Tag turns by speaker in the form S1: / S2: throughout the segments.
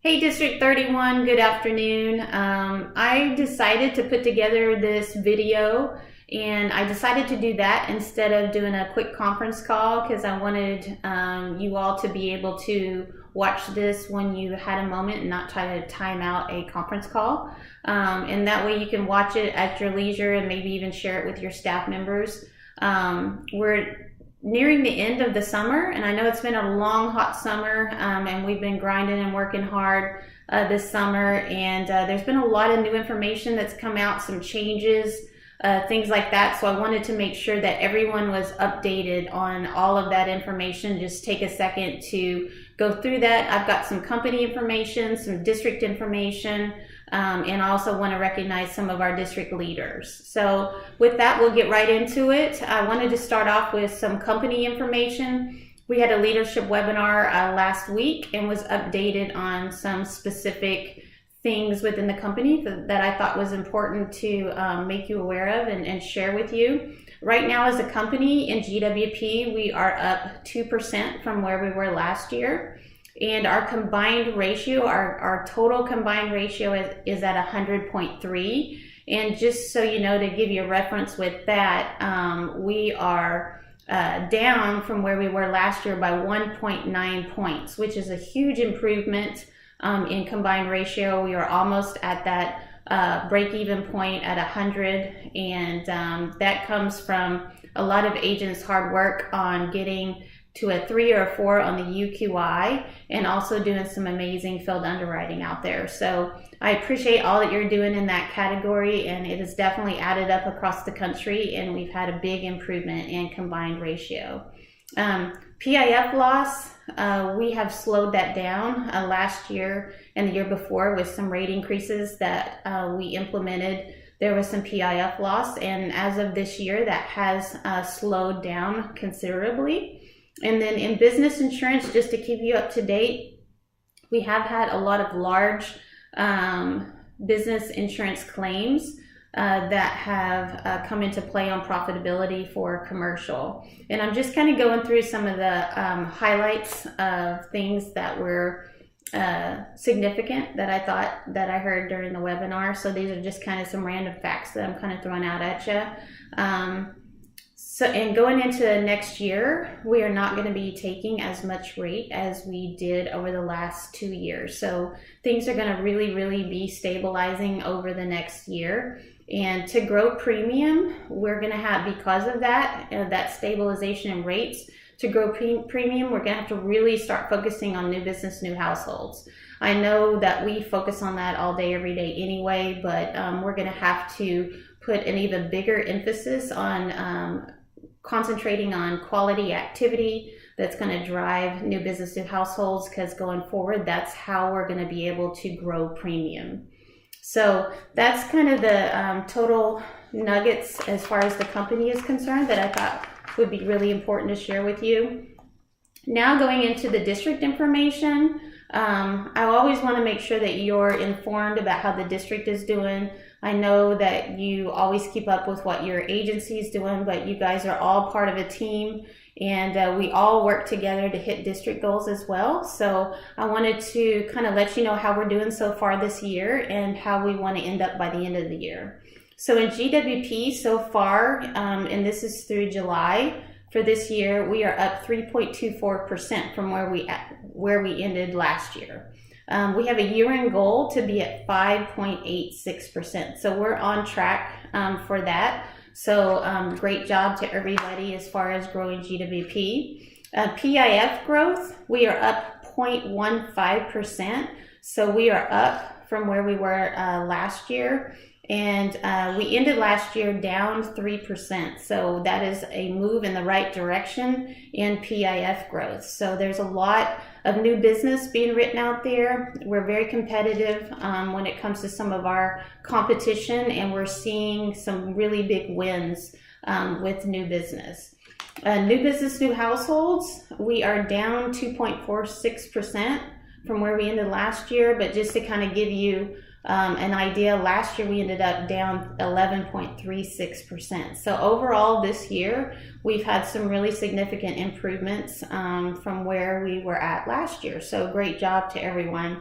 S1: Hey, District 31, good afternoon. I decided to put together this video, and I decided to do that instead of doing a quick conference call because I wanted you all to be able to watch this when you had a moment and not try to time out a conference call. And that way you can watch it at your leisure and maybe even share it with your staff members. We're nearing the end of the summer, and I know it's been a long, hot summer, and we've been grinding and working hard this summer, and there's been a lot of new information that's come out, some changes, things like that. So I wanted to make sure that everyone was updated on all of that information. Just take a second to go through that. I've got some company information, some district information, and I also want to recognize some of our district leaders. So with that, we'll get right into it. I wanted to start off with some company information. We had a leadership webinar last week and was updated on some specific things within the company that I thought was important to make you aware of and share with you. Right now as a company in GWP, we are up 2% from where we were last year. And our combined ratio, our total combined ratio is at 100.3. And just so you know, to give you a reference with that, we are down from where we were last year by 1.9 points, which is a huge improvement in combined ratio. We are almost at that break-even point at 100, and that comes from a lot of agents' hard work on getting to a 3 or a 4 on the UQI, and also doing some amazing field underwriting out there. So I appreciate all that you're doing in that category, and it has definitely added up across the country, and we've had a big improvement in combined ratio. PIF loss, we have slowed that down last year and the year before with some rate increases that we implemented. There was some PIF loss, and as of this year, that has slowed down considerably. And then in business insurance, just to keep you up to date, we have had a lot of large business insurance claims that have come into play on profitability for commercial. And I'm just kind of going through some of the highlights of things that were significant that I thought that I heard during the webinar. So these are just kind of some random facts that I'm kind of throwing out at you. So, and going into next year, we are not going to be taking as much rate as we did over the last 2 years. So things are going to really be stabilizing over the next year. And to grow premium, we're going to have, because of that, that stabilization in rates, to grow premium, we're going to have to really start focusing on new business, new households. I know that we focus on that all day, every day anyway, but we're going to have to put an even bigger emphasis on concentrating on quality activity that's going to drive new business, new households, because going forward, that's how we're going to be able to grow premium. So that's kind of the total nuggets as far as the company is concerned that I thought would be really important to share with you. Now going into the district information, I always want to make sure that you're informed about how the district is doing. I know that you always keep up with what your agency is doing, but you guys are all part of a team, and we all work together to hit district goals as well. So I wanted to kind of let you know how we're doing so far this year and how we want to end up by the end of the year. So in GWP so far, and this is through July, for this year, we are up 3.24% from where we ended last year. We have a year-end goal to be at 5.86%. So we're on track for that. So great job to everybody as far as growing GWP. PIF growth, we are up 0.15%. So we are up from where we were last year. And we ended last year down 3%. So that is a move in the right direction in PIF growth. So there's a lot of new business being written out there. We're very competitive when it comes to some of our competition, and we're seeing some really big wins with new business. New business, new households, we are down 2.46% from where we ended last year, but just to kind of give you an idea, last year we ended up down 11.36%. So overall this year, we've had some really significant improvements from where we were at last year. So great job to everyone.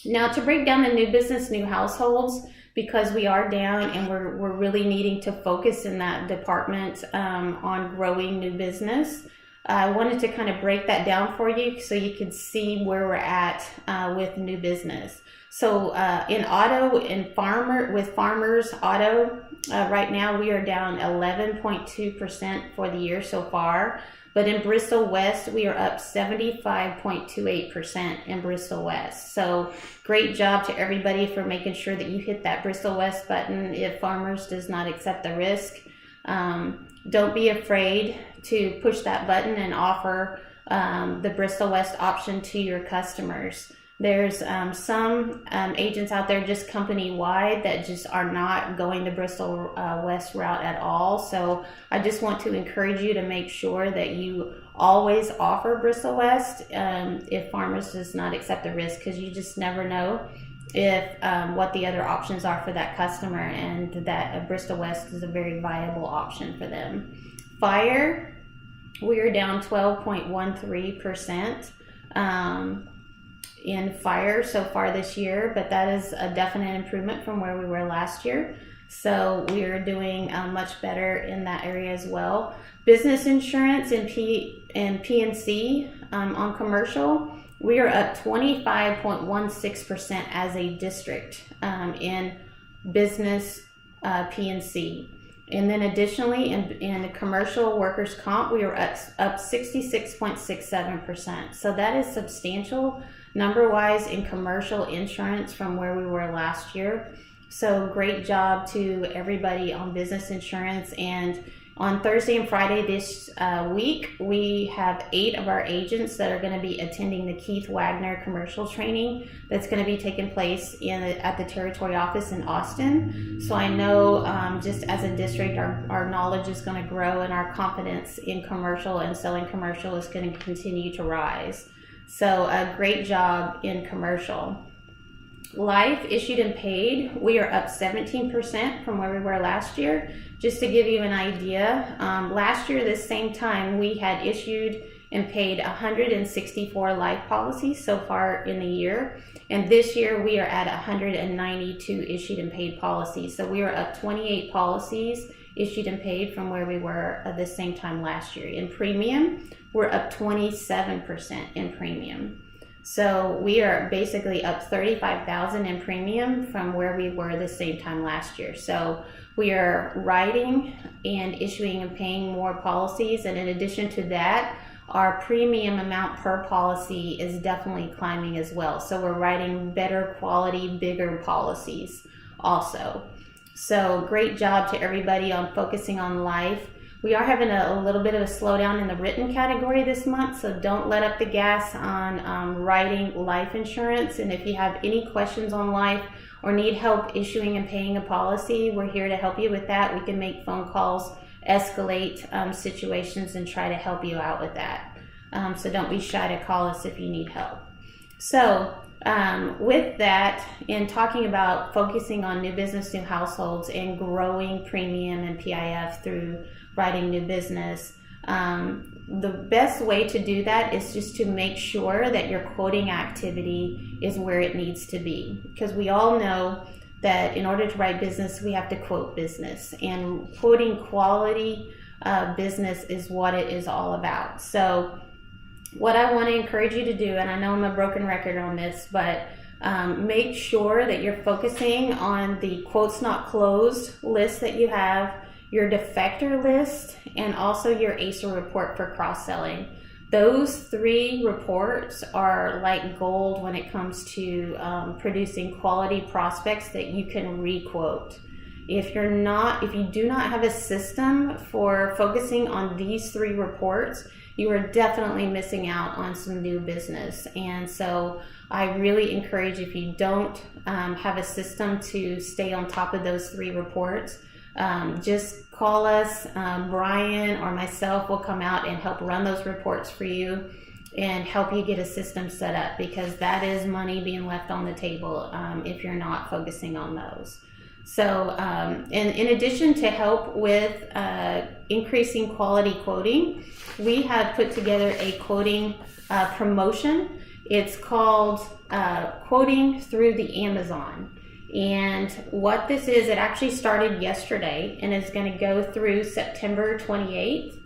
S1: Now, to break down the new business, new households, because we are down and we're really needing to focus in that department on growing new business. I wanted to kind of break that down for you so you could see where we're at with new business. So in auto and with farmers auto, right now we are down 11.2% for the year so far. But in Bristol West, we are up 75.28% in Bristol West. So great job to everybody for making sure that you hit that Bristol West button if Farmers does not accept the risk. Don't be afraid to push that button and offer the Bristol West option to your customers. There's some agents out there just company-wide that just are not going the Bristol West route at all. So I just want to encourage you to make sure that you always offer Bristol West if Farmers does not accept the risk, because you just never know if what the other options are for that customer, and that Bristol West is a very viable option for them. Fire, we are down 12.13%. In fire so far this year, but that is a definite improvement from where we were last year. So we are doing much better in that area as well. Business insurance and P&C on commercial, we are up 25.16% as a district in business P&C. And then additionally, in commercial workers' comp, we are up 66.67%. So that is substantial number-wise in commercial insurance from where we were last year. So great job to everybody on business insurance. And on Thursday and Friday this week, we have 8 of our agents that are going to be attending the Keith Wagner commercial training that's going to be taking place at the territory office in Austin. So I know just as a district, our knowledge is going to grow, and our confidence in commercial and selling commercial is going to continue to rise. So a great job in commercial. Life issued and paid, we are up 17% from where we were last year. Just to give you an idea, last year this same time we had issued and paid 164 life policies so far in the year, and this year we are at 192 issued and paid policies. So we are up 28 policies issued and paid from where we were at the same time last year. In premium, we're up 27% in premium. So we are basically up $35,000 in premium from where we were the same time last year. So we are writing and issuing and paying more policies, and in addition to that, our premium amount per policy is definitely climbing as well. So we're writing better quality, bigger policies also. So great job to everybody on focusing on life. We are having a little bit of a slowdown in the written category this month, so don't let up the gas on writing life insurance. And if you have any questions on life or need help issuing and paying a policy, we're here to help you with that. We can make phone calls, escalate situations, and try to help you out with that. So don't be shy to call us if you need help. So with that, in talking about focusing on new business, new households, and growing premium and PIF through writing new business, the best way to do that is just to make sure that your quoting activity is where it needs to be, because we all know that in order to write business, we have to quote business, and quoting quality business is what it is all about. So what I want to encourage you to do, and I know I'm a broken record on this, but make sure that you're focusing on the quotes not closed list that you have, your defector list, and also your ACER report for cross-selling. Those 3 reports are like gold when it comes to producing quality prospects that you can re-quote. If you do not have a system for focusing on these 3 reports, you are definitely missing out on some new business. And so I really encourage, if you don't have a system to stay on top of those 3 reports, just call us. Brian or myself will come out and help run those reports for you and help you get a system set up, because that is money being left on the table if you're not focusing on those. So and in addition to help with increasing quality quoting, we have put together a quoting promotion. It's called Quoting Through the Amazon. And what this is, it actually started yesterday and is going to go through September 28th.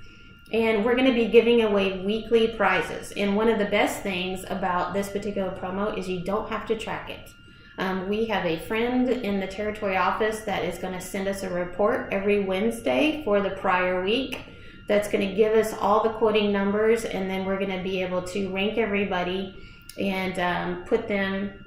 S1: And we're going to be giving away weekly prizes. And one of the best things about this particular promo is you don't have to track it. We have a friend in the territory office that is going to send us a report every Wednesday for the prior week. That's going to give us all the quoting numbers, and then we're going to be able to rank everybody and put them,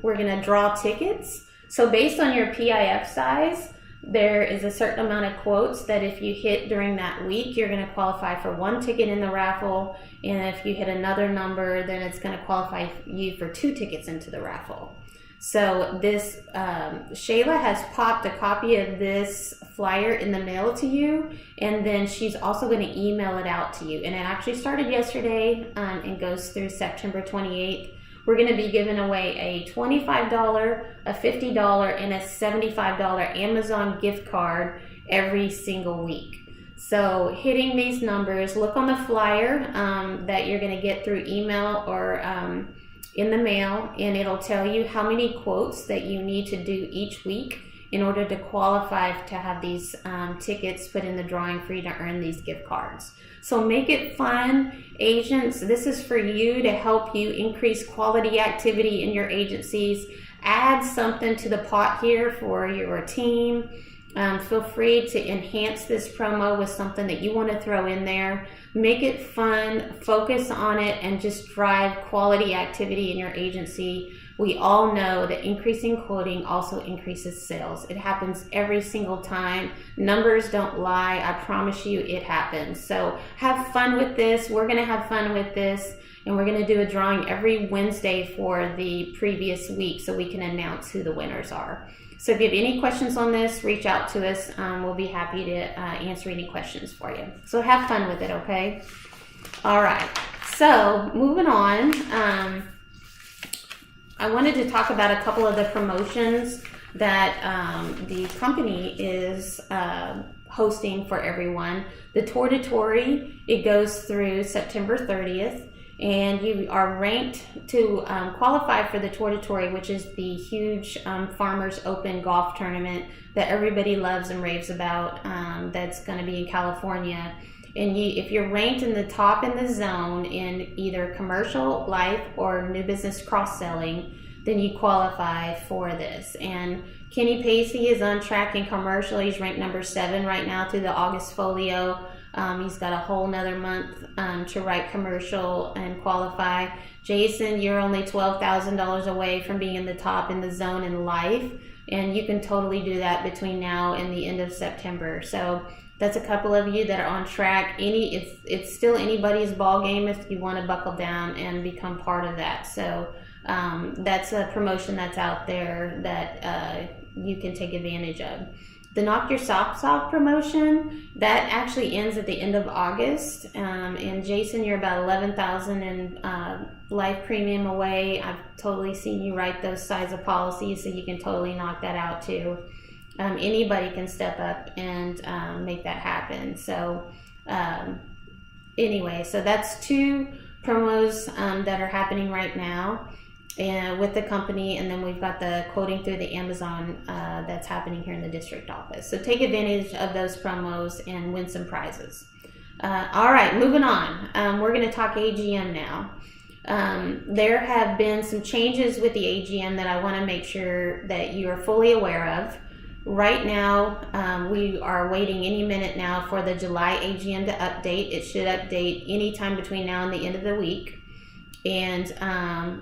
S1: we're going to draw tickets. So based on your PIF size, there is a certain amount of quotes that if you hit during that week, you're going to qualify for one ticket in the raffle. And if you hit another number, then it's going to qualify you for 2 tickets into the raffle. So this, Shayla has popped a copy of this flyer in the mail to you, and then she's also going to email it out to you. And it actually started yesterday and goes through September 28th. We're going to be giving away a $25, a $50, and a $75 Amazon gift card every single week. So hitting these numbers, look on the flyer that you're going to get through email or in the mail, and it'll tell you how many quotes that you need to do each week in order to qualify to have these tickets put in the drawing for you to earn these gift cards. So make it fun. Agents, this is for you to help you increase quality activity in your agencies. Add something to the pot here for your team. Feel free to enhance this promo with something that you want to throw in there. Make it fun, focus on it, and just drive quality activity in your agency. We all know that increasing quoting also increases sales. It happens every single time. Numbers don't lie. I promise you it happens. So have fun with this. We're going to have fun with this, and we're going to do a drawing every Wednesday for the previous week so we can announce who the winners are. So if you have any questions on this, reach out to us. We'll be happy to answer any questions for you. So have fun with it, okay? All right. So moving on, I wanted to talk about a couple of the promotions that the company is hosting for everyone. The Tour de Torrey, it goes through September 30th. And you are ranked to qualify for the Tour de Torrey, which is the huge Farmers Open golf tournament that everybody loves and raves about. That's going to be in California. And if you're ranked in the top in the zone in either commercial, life, or new business cross-selling, then you qualify for this. And Kenny Pacey is on track in commercial. He's ranked number 7 right now through the August folio. He's got a whole nother month to write commercial and qualify. Jason, you're only $12,000 away from being in the top in the zone in life, and you can totally do that between now and the end of September. So that's a couple of you that are on track. It's still anybody's ball game if you want to buckle down and become part of that. So that's a promotion that's out there that you can take advantage of. The Knock Your Socks Off promotion, that actually ends at the end of August. And Jason, you're about $11,000 in life premium away. I've totally seen you write those size of policies, so you can totally knock that out too. Anybody can step up and make that happen. So anyway, so that's 2 promos that are happening right now and with the company, and then we've got the quoting through the Amazon that's happening here in the district office. So take advantage of those promos and win some prizes. All right, moving on. We're going to talk AGM now. There have been some changes with the AGM that I want to make sure that you are fully aware of. Right now, we are waiting any minute now for the July AGM to update. It should update anytime between now and the end of the week. And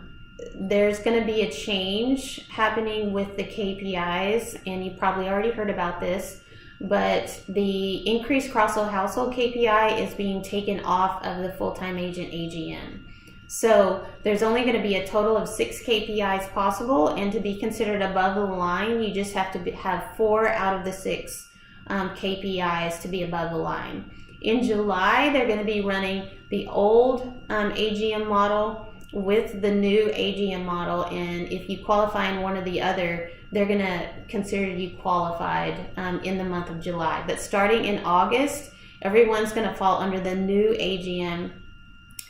S1: there's going to be a change happening with the KPIs, and you probably already heard about this, but the increased cross-sell household KPI is being taken off of the full-time agent AGM. So there's only going to be a total of 6 KPIs possible, and to be considered above the line, you just have to have 4 out of the 6 KPIs to be above the line. In July, they're going to be running the old AGM model with the new AGM model, and if you qualify in one or the other, they're going to consider you qualified in the month of July. But starting in August, everyone's going to fall under the new AGM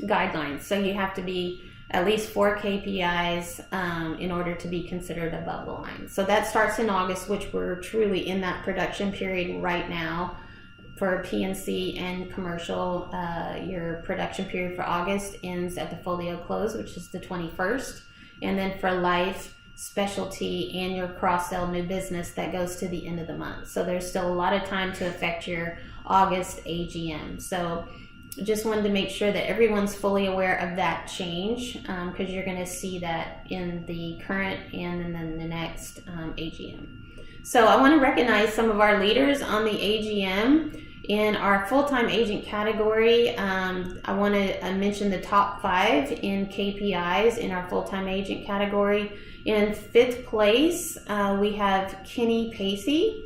S1: guidelines. So you have to be at least 4 KPIs in order to be considered above the line. So that starts in August, which we're truly in that production period right now. For PNC and commercial, your production period for August ends at the folio close, which is the 21st. And then for life, specialty, and your cross-sell new business, that goes to the end of the month. So there's still a lot of time to affect your August AGM. So just wanted to make sure that everyone's fully aware of that change, because you're going to see that in the current and then the next AGM. So I want to recognize some of our leaders on the AGM. In our full-time agent category, I want to mention the top 5 in KPIs in our full-time agent category. In 5th place, we have Kenny Pacey.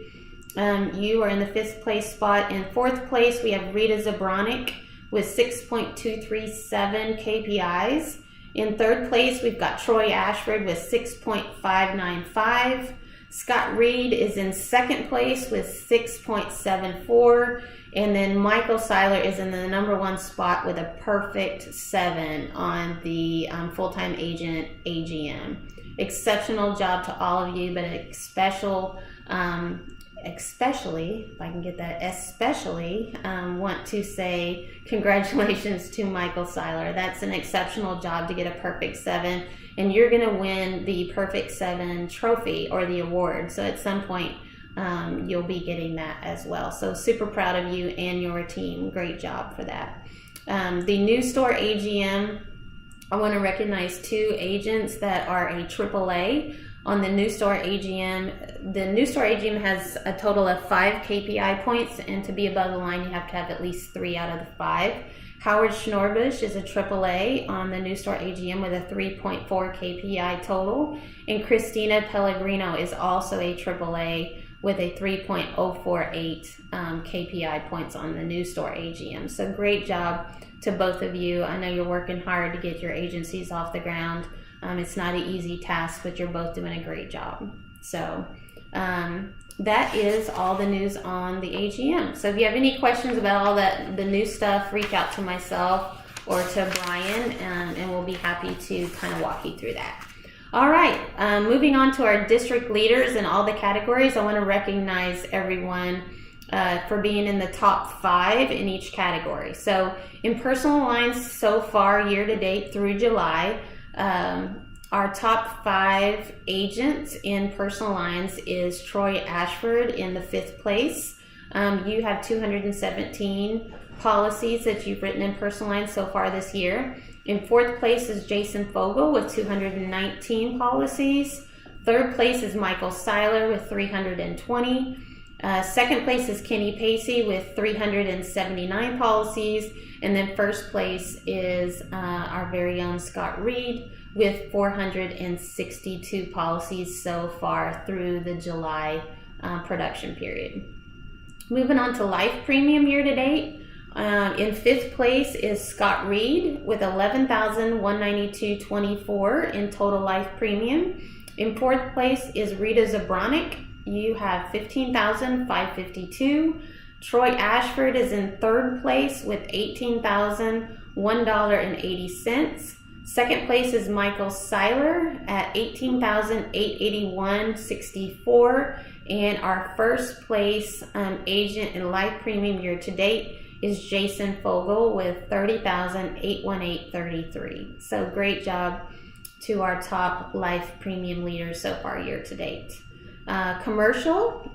S1: You are in the 5th place spot. In 4th place, we have Rita Zabronic with 6.237 KPIs. In 3rd place, we've got Troy Ashford with 6.595. Scott Reed is in 2nd place with 6.74. And then Michael Seiler is in the number 1 spot with a perfect 7 on the full-time agent AGM. Exceptional job to all of you, but especially, if I can get that, want to say congratulations to Michael Seiler. That's an exceptional job to get a perfect 7, and you're going to win the perfect 7 trophy or the award. So at some point, you'll be getting that as well. So super proud of you and your team. Great job for that. The new store AGM, I want to recognize 2 agents that are a AAA on the new store AGM. The new store AGM has a total of 5 KPI points, and to be above the line, you have to have at least 3 out of the 5. Howard Schnorbush is a AAA on the new store AGM with a 3.4 KPI total, and Christina Pellegrino is also a AAA with a 3.048 KPI points on the new store AGM. So great job to both of you. I know you're working hard to get your agencies off the ground. It's not an easy task, but you're both doing a great job. So that is all the news on the AGM. So if you have any questions about all the new stuff, reach out to myself or to Brian, and we'll be happy to kind of walk you through that. All right, moving on to our district leaders in all the categories. I want to recognize everyone for being in the top 5 in each category. So in personal lines so far, year to date through July, our top 5 agents in personal lines is Troy Ashford in the 5th place. You have 217 policies that you've written in personal lines so far this year. In 4th place is Jason Fogel with 219 policies. 3rd place is Michael Seiler with 320. 2nd place is Kenny Pacey with 379 policies. And then 1st place is our very own Scott Reed with 462 policies so far through the July production period. Moving on to life premium year to date. In 5th place is Scott Reed with 11,192.24 in total life premium. In 4th place is Rita Zabronic. You have 15,552. Troy Ashford is in 3rd place with $18,001.80. 2nd place is Michael Seiler at $18,881.64. And our 1st place agent in life premium year to date is Jason Fogel with $30,818.33. So great job to our top life premium leaders so far year to date. Our commercial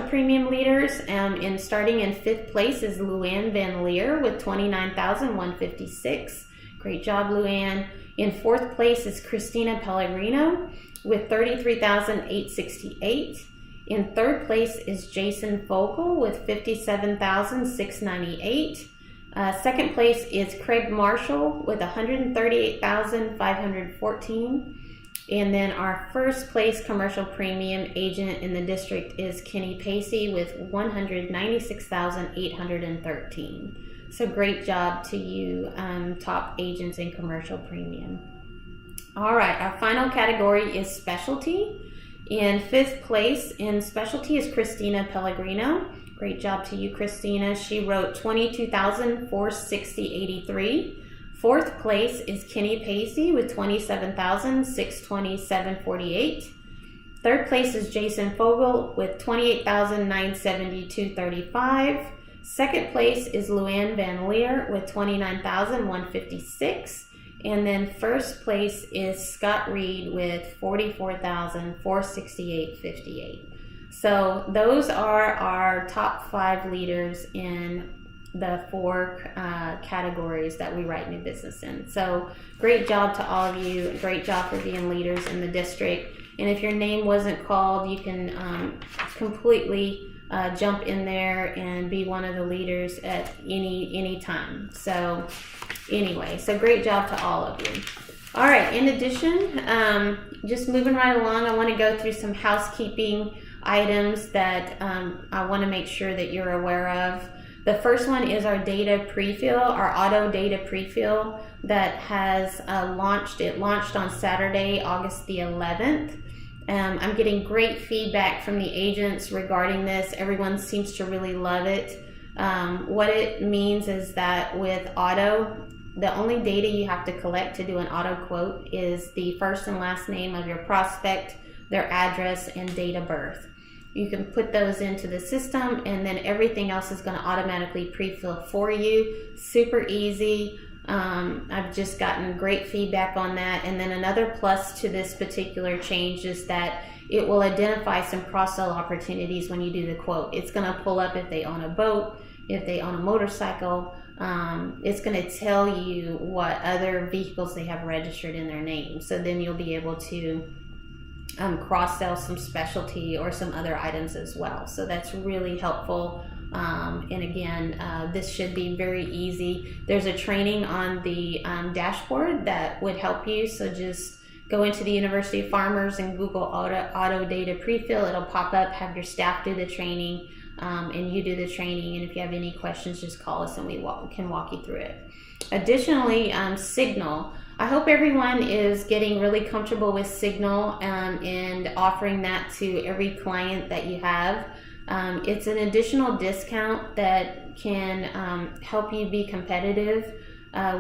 S1: premium leaders in starting in 5th place is Luann Van Leer with 29,156. Great job, Luann. In 4th place is Christina Pellegrino with 33,868. In 3rd place is Jason Fogel with 57,698. 2nd place is Craig Marshall with 138,514. And then our 1st place commercial premium agent in the district is Kenny Pacey with 196,813. So great job to you, top agents in commercial premium. All right, our final category is specialty. In 5th place in specialty is Christina Pellegrino. Great job to you, Christina. She wrote 22,460.83. Fourth place is Kenny Pacey with 27,627.48. Third place is Jason Fogel with 28,972.35. Second place is Luann Van Leer with 29,156. And then first place is Scott Reed with 44,468.58. So those are our top 5 leaders in the 4 categories that we write new business in. So great job to all of you. Great job for being leaders in the district. And if your name wasn't called, you can completely jump in there and be one of the leaders at any time. So anyway, so great job to all of you. All right, in addition, just moving right along, I want to go through some housekeeping items that I want to make sure that you're aware of. The first one is our data pre-fill, our auto data pre-fill that has launched. It launched on Saturday, August the 11th. I'm getting great feedback from the agents regarding this. Everyone seems to really love it. What it means is that with auto, the only data you have to collect to do an auto quote is the first and last name of your prospect, their address, and date of birth. You can put those into the system, and then everything else is going to automatically pre-fill for you. Super easy. I've just gotten great feedback on that. And then another plus to this particular change is that it will identify some cross-sell opportunities when you do the quote. It's going to pull up if they own a boat, if they own a motorcycle. It's going to tell you what other vehicles they have registered in their name. So then you'll be able to cross-sell some specialty or some other items as well. So that's really helpful. And again, this should be very easy. There's a training on the dashboard that would help you. So just go into the University of Farmers and Google auto data pre-fill. It'll pop up, have your staff do the training, and you do the training. And if you have any questions, just call us and we can walk you through it. Additionally, Signal. I hope everyone is getting really comfortable with Signal and offering that to every client that you have. It's an additional discount that can help you be competitive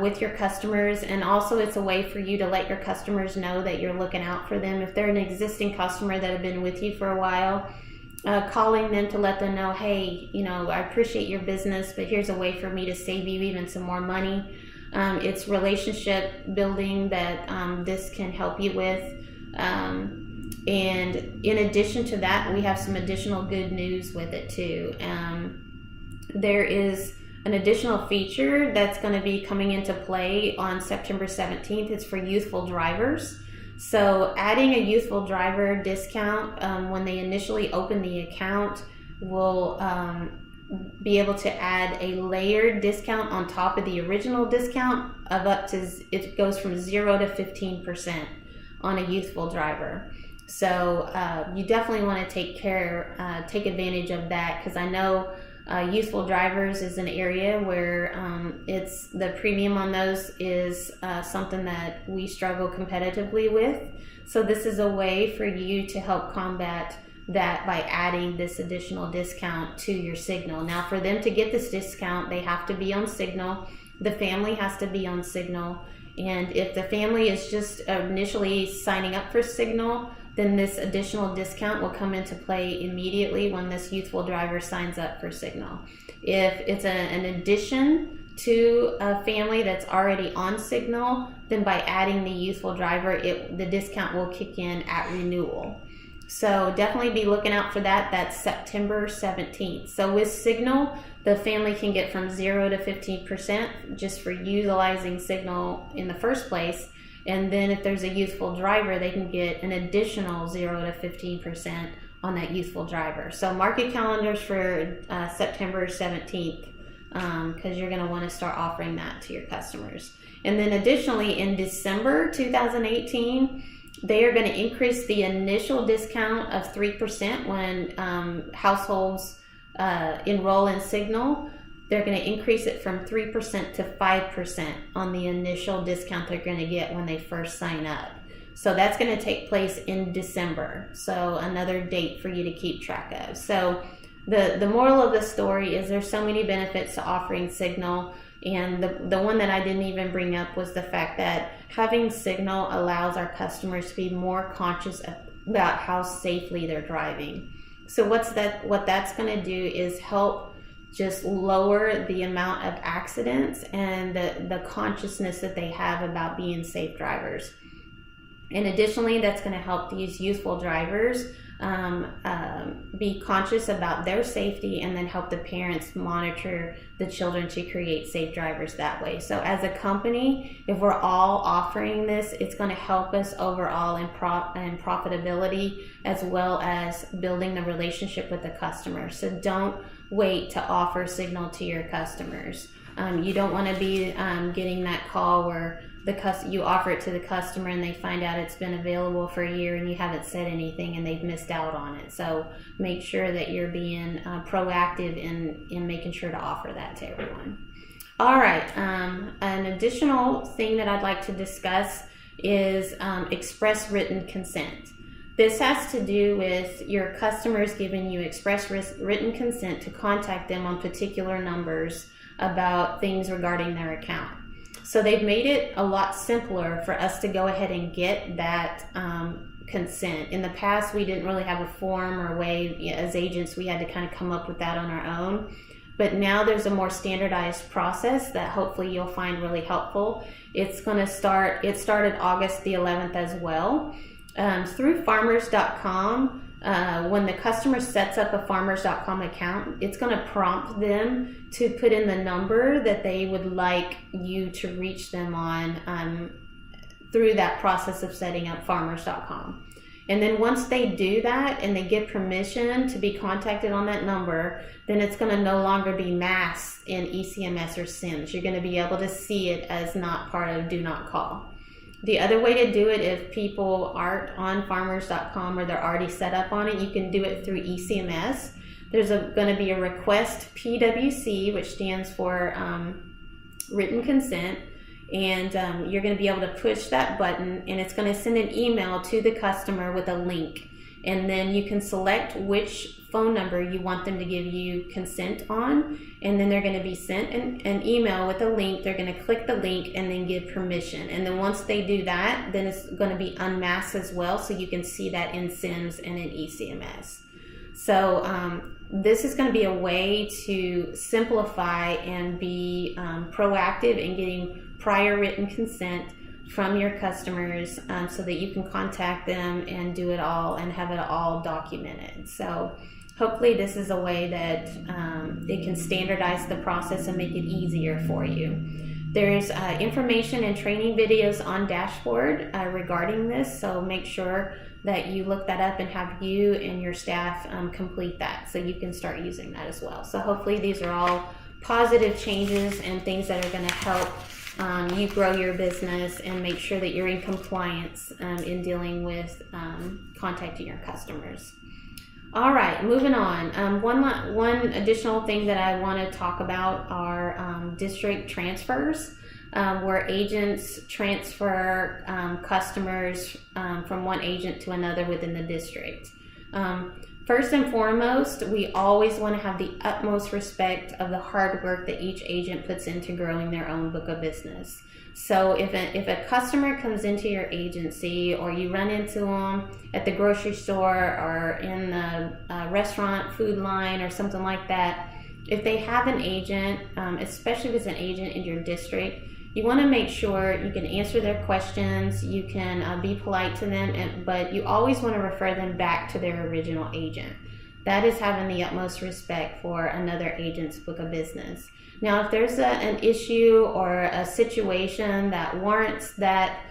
S1: with your customers, and also it's a way for you to let your customers know that you're looking out for them. If they're an existing customer that have been with you for a while, calling them to let them know, hey, I appreciate your business, but here's a way for me to save you even some more money. It's relationship building that this can help you with. And in addition to that, we have some additional good news with it too. There is an additional feature that's going to be coming into play on September 17th. It's for youthful drivers. So adding a youthful driver discount when they initially open the account will be able to add a layered discount on top of the original discount of up to, it goes from 0 to 15% on a youthful driver. So you definitely want to take advantage of that, because I know youthful drivers is an area where it's the premium on those is something that we struggle competitively with. So this is a way for you to help combat that by adding this additional discount to your Signal. Now, for them to get this discount, they have to be on Signal. The family has to be on Signal. And if the family is just initially signing up for Signal, then this additional discount will come into play immediately when this youthful driver signs up for Signal. If it's an addition to a family that's already on Signal, then by adding the youthful driver, the discount will kick in at renewal. So definitely be looking out for that. That's September 17th. So with Signal, the family can get from 0 to 15% just for utilizing Signal in the first place. And then if there's a youthful driver, they can get an additional 0 to 15% on that youthful driver. So mark your calendars for September 17th because you're going to want to start offering that to your customers. And then additionally, in December 2018, they are going to increase the initial discount of 3% when households enroll in Signal. They're going to increase it from 3% to 5% on the initial discount they're going to get when they first sign up. So that's going to take place in December. So another date for you to keep track of. So the moral of the story is there's so many benefits to offering Signal. And the one that I didn't even bring up was the fact that having Signal allows our customers to be more conscious about how safely they're driving. So what that's going to do is help just lower the amount of accidents and the consciousness that they have about being safe drivers. And additionally, that's going to help these youthful drivers be conscious about their safety, and then help the parents monitor the children to create safe drivers that way. So as a company, if we're all offering this, it's going to help us overall in profitability, as well as building the relationship with the customer. So don't wait to offer Signal to your customers. You don't want to be getting that call where you offer it to the customer and they find out it's been available for a year and you haven't said anything and they've missed out on it. So make sure that you're being proactive in making sure to offer that to everyone. All right, an additional thing that I'd like to discuss is express written consent. This has to do with your customers giving you express written consent to contact them on particular numbers about things regarding their account. So they've made it a lot simpler for us to go ahead and get that consent. In the past, we didn't really have a form or a way, as agents, we had to kind of come up with that on our own. But now there's a more standardized process that hopefully you'll find really helpful. It started August the 11th as well. Through farmers.com, when the customer sets up a farmers.com account, it's going to prompt them to put in the number that they would like you to reach them on through that process of setting up farmers.com. And then once they do that and they get permission to be contacted on that number, then it's going to no longer be masked in ECMS or SIMS. You're going to be able to see it as not part of Do Not Call. The other way to do it, if people aren't on farmers.com or they're already set up on it, you can do it through ECMS. There's going to be a request PWC, which stands for written consent, and you're going to be able to push that button, and it's going to send an email to the customer with a link. And then you can select which phone number you want them to give you consent on, and then they're going to be sent an email with a link. They're going to click the link and then give permission. And then once they do that, then it's going to be unmasked as well, so you can see that in SIMS and in ECMS. So this is going to be a way to simplify and be proactive in getting prior written consent from your customers, so that you can contact them and do it all and have it all documented. So hopefully this is a way that it can standardize the process and make it easier for you. There's information and training videos on Dashboard regarding this, so make sure that you look that up and have you and your staff complete that so you can start using that as well. So hopefully these are all positive changes and things that are going to help you grow your business and make sure that you're in compliance in dealing with contacting your customers. All right, moving on. One additional thing that I want to talk about are district transfers, where agents transfer customers from one agent to another within the district. First and foremost, we always want to have the utmost respect of the hard work that each agent puts into growing their own book of business. So if a customer comes into your agency, or you run into them at the grocery store or in the restaurant food line or something like that, if they have an agent, especially if it's an agent in your district, you want to make sure you can answer their questions, you can be polite to them, but you always want to refer them back to their original agent. That is having the utmost respect for another agent's book of business. Now, if there's an issue or a situation that warrants that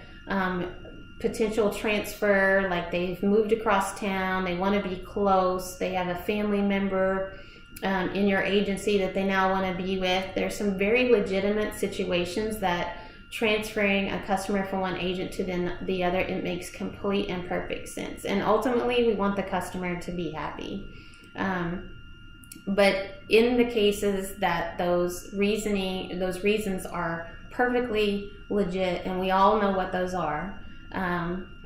S1: potential transfer, like they've moved across town, they want to be close, they have a family member in your agency that they now want to be with, there's some very legitimate situations that transferring a customer from one agent to the other, it makes complete and perfect sense. And ultimately, we want the customer to be happy. But in the cases that those reasons are perfectly legit, and we all know what those are,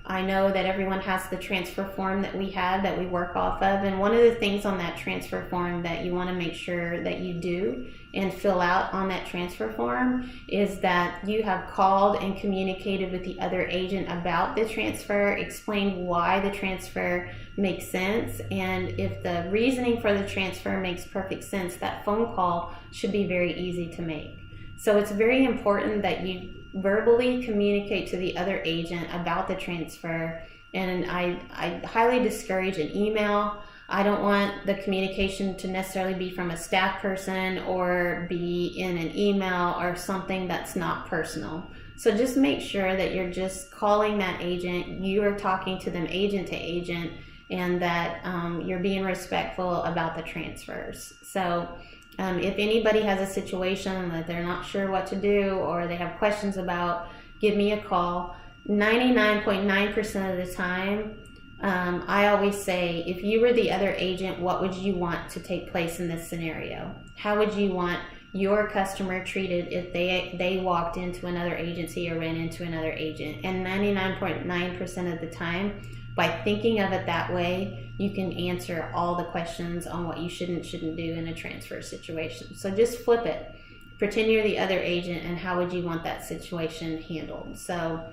S1: I know that everyone has the transfer form that we have that we work off of, and one of the things on that transfer form that you want to make sure that you do and fill out on that transfer form is that you have called and communicated with the other agent about the transfer, explained why the transfer makes sense, and if the reasoning for the transfer makes perfect sense, that phone call should be very easy to make. So it's very important that you verbally communicate to the other agent about the transfer, and I highly discourage an email. I don't want the communication to necessarily be from a staff person or be in an email or something that's not personal. So just make sure that you're just calling that agent, you are talking to them agent to agent, and that you're being respectful about the transfers. So if anybody has a situation that they're not sure what to do or they have questions about, give me a call. 99.9% of the time, I always say, if you were the other agent, what would you want to take place in this scenario? How would you want your customer treated if they walked into another agency or ran into another agent? And 99.9% of the time, by thinking of it that way, you can answer all the questions on what you shouldn't do in a transfer situation. So just flip it. Pretend you're the other agent, and how would you want that situation handled? So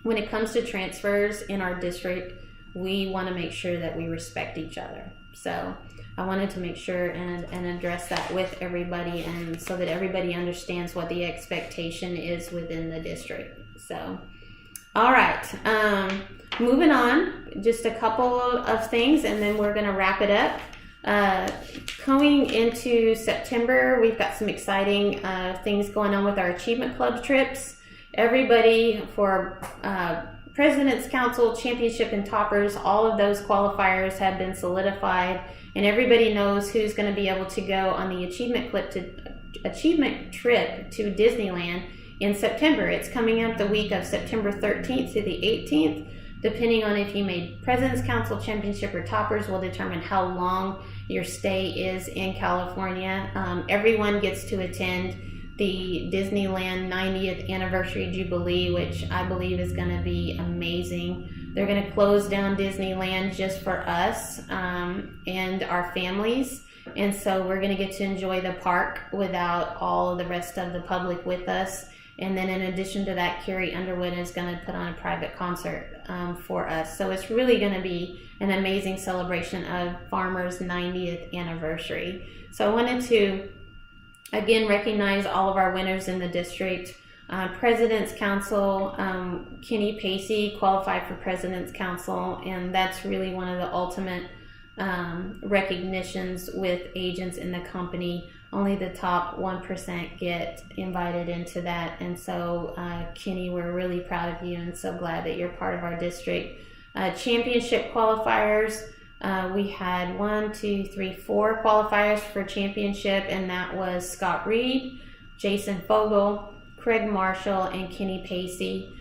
S1: when it comes to transfers in our district, we want to make sure that we respect each other. So I wanted to make sure and address that with everybody, and so that everybody understands what the expectation is within the district. So, all right, moving on, just a couple of things, and then we're going to wrap it up. Going into September, we've got some exciting things going on with our Achievement Club trips. Everybody for President's Council, Championship, and Toppers, all of those qualifiers have been solidified, and everybody knows who's going to be able to go on the Achievement trip to Disneyland in September. It's coming up the week of September 13th to the 18th. Depending on if you made President's Council, Championship, or Toppers will determine how long your stay is in California. Everyone gets to attend the Disneyland 90th Anniversary Jubilee, which I believe is going to be amazing. They're going to close down Disneyland just for us and our families. And so we're going to get to enjoy the park without all of the rest of the public with us. And then in addition to that, Carrie Underwood is going to put on a private concert for us. So it's really going to be an amazing celebration of Farmer's 90th anniversary. So I wanted to, again, recognize all of our winners in the district. President's Council, Kenny Pacey qualified for President's Council, and that's really one of the ultimate recognitions with agents in the company. Only the top 1% get invited into that, and so Kenny, we're really proud of you and so glad that you're part of our district. Championship qualifiers, we had 4 qualifiers for championship, and that was Scott Reed, Jason Fogle, Craig Marshall, and Kenny Pacey.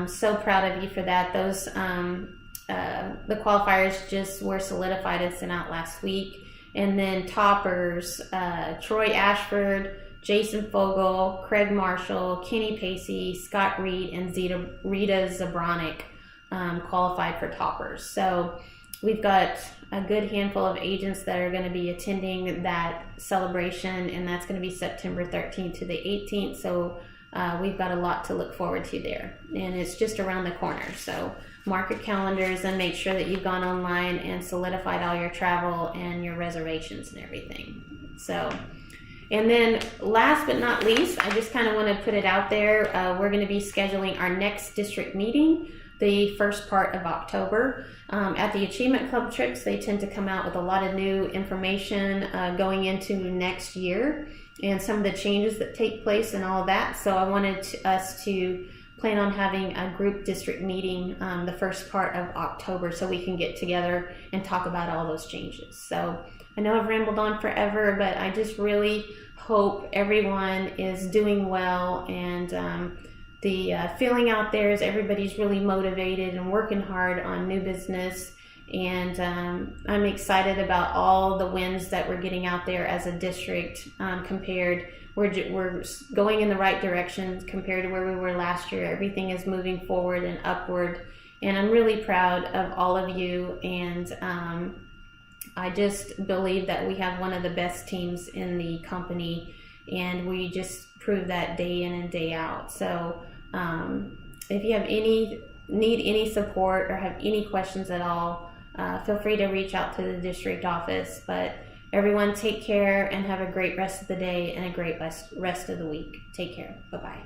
S1: So proud of you for that. Those the qualifiers just were solidified and sent out last week. And then toppers, Troy Ashford, Jason Fogle, Craig Marshall, Kenny Pacey, Scott Reed, and Rita Zabronic qualified for toppers. So we've got a good handful of agents that are going to be attending that celebration, and that's going to be September 13th to the 18th. So we've got a lot to look forward to there, and it's just around the corner. So mark your calendars and make sure that you've gone online and solidified all your travel and your reservations and everything. So, and then last but not least, I just kind of want to put it out there. We're going to be scheduling our next district meeting the first part of October. At the Achievement Club trips, they tend to come out with a lot of new information going into next year and some of the changes that take place and all of that. So I wanted us to plan on having a group district meeting the first part of October so we can get together and talk about all those changes. So I know I've rambled on forever, but I just really hope everyone is doing well, and the feeling out there is everybody's really motivated and working hard on new business, and I'm excited about all the wins that we're getting out there as a district compared we're going in the right direction compared to where we were last year. Everything is moving forward and upward, and I'm really proud of all of you. And I just believe that we have one of the best teams in the company, and we just prove that day in and day out. So if you have need any support or have any questions at all, feel free to reach out to the district office. But everyone, take care and have a great rest of the day and a great rest of the week. Take care. Bye-bye.